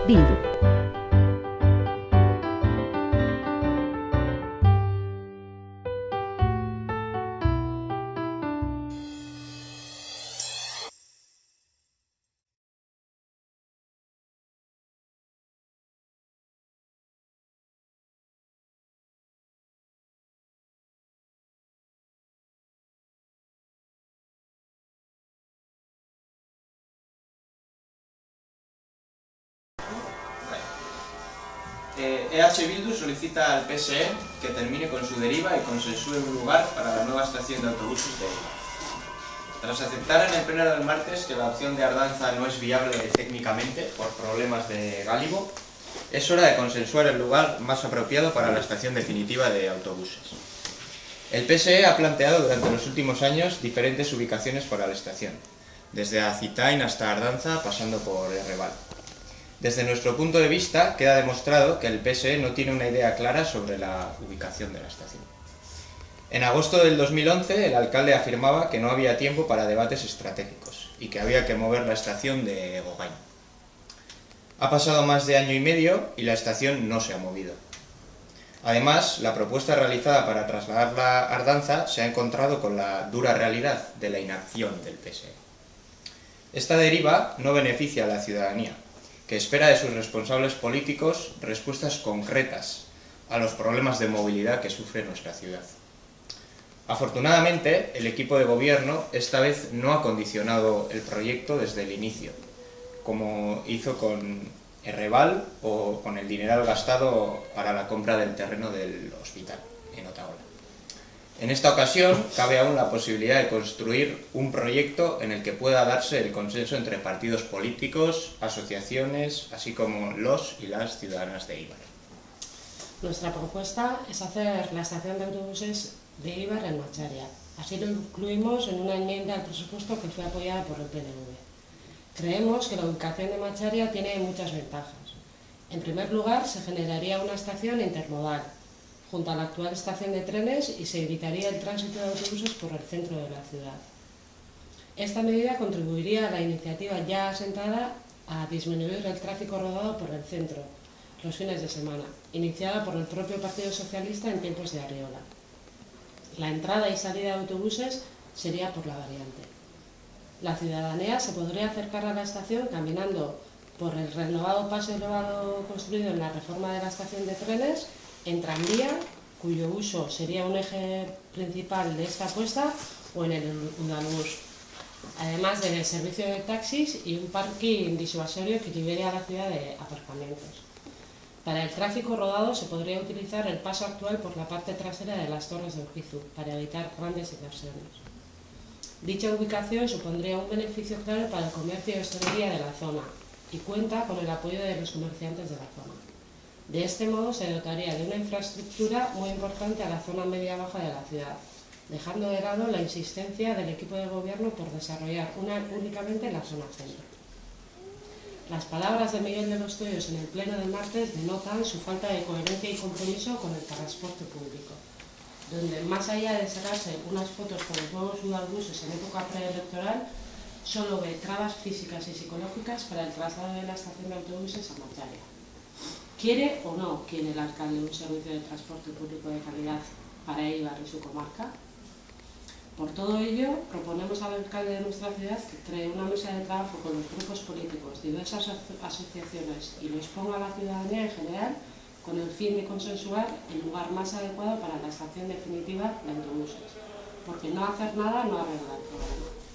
Bildu. Bildu solicita al PSE que termine con su deriva y consensúe un lugar para la nueva estación de autobuses de Eibar. Tras aceptar en el pleno del martes que la opción de Ardanza no es viable técnicamente por problemas de gálibo, es hora de consensuar el lugar más apropiado para la estación definitiva de autobuses. El PSE ha planteado durante los últimos años diferentes ubicaciones para la estación, desde Azitain hasta Ardanza, pasando por Errebal. Desde nuestro punto de vista, queda demostrado que el PSE no tiene una idea clara sobre la ubicación de la estación. En agosto del 2011, el alcalde afirmaba que no había tiempo para debates estratégicos y que había que mover la estación de Egogain. Ha pasado más de año y medio y la estación no se ha movido. Además, la propuesta realizada para trasladarla a Ardanza se ha encontrado con la dura realidad de la inacción del PSE. Esta deriva no beneficia a la ciudadanía, que espera de sus responsables políticos respuestas concretas a los problemas de movilidad que sufre nuestra ciudad. Afortunadamente, el equipo de gobierno esta vez no ha condicionado el proyecto desde el inicio, como hizo con Errebal o con el dineral gastado para la compra del terreno del hospital en Otaola. En esta ocasión, cabe aún la posibilidad de construir un proyecto en el que pueda darse el consenso entre partidos políticos, asociaciones, así como los y las ciudadanas de Eibar. Nuestra propuesta es hacer la estación de autobuses de Eibar en Macharia. Así lo incluimos en una enmienda al presupuesto que fue apoyada por el PNV. Creemos que la ubicación de Macharia tiene muchas ventajas. En primer lugar, se generaría una estación intermodal junto a la actual estación de trenes y se evitaría el tránsito de autobuses por el centro de la ciudad. Esta medida contribuiría a la iniciativa ya asentada a disminuir el tráfico rodado por el centro los fines de semana, iniciada por el propio Partido Socialista en tiempos de Arriola. La entrada y salida de autobuses sería por la variante. La ciudadanía se podría acercar a la estación caminando por el renovado paso elevado construido en la reforma de la estación de trenes, en tranvía, cuyo uso sería un eje principal de esta apuesta, o en el Udalbus, además del servicio de taxis y un parking disuasorio que libere a la ciudad de aparcamientos. Para el tráfico rodado se podría utilizar el paso actual por la parte trasera de las Torres de Urquizu, para evitar grandes inversiones. Dicha ubicación supondría un beneficio claro para el comercio y hostelería de la zona y cuenta con el apoyo de los comerciantes de la zona. De este modo se dotaría de una infraestructura muy importante a la zona media-baja de la ciudad, dejando de lado la insistencia del equipo de gobierno por desarrollar una únicamente en la zona centro. Las palabras de Miguel de los Toyos en el pleno del martes denotan su falta de coherencia y compromiso con el transporte público, donde más allá de sacarse unas fotos con los nuevos Udalbuses en época preelectoral, solo ve trabas físicas y psicológicas para el traslado de la estación de autobuses a Macharia. ¿Quiere o no quiere el alcalde un servicio de transporte público de calidad para Eibar y su comarca? Por todo ello, proponemos al alcalde de nuestra ciudad que cree una mesa de trabajo con los grupos políticos, diversas asociaciones y lo exponga a la ciudadanía en general con el fin de consensuar el lugar más adecuado para la estación definitiva de autobuses, porque no hacer nada no arregla el problema.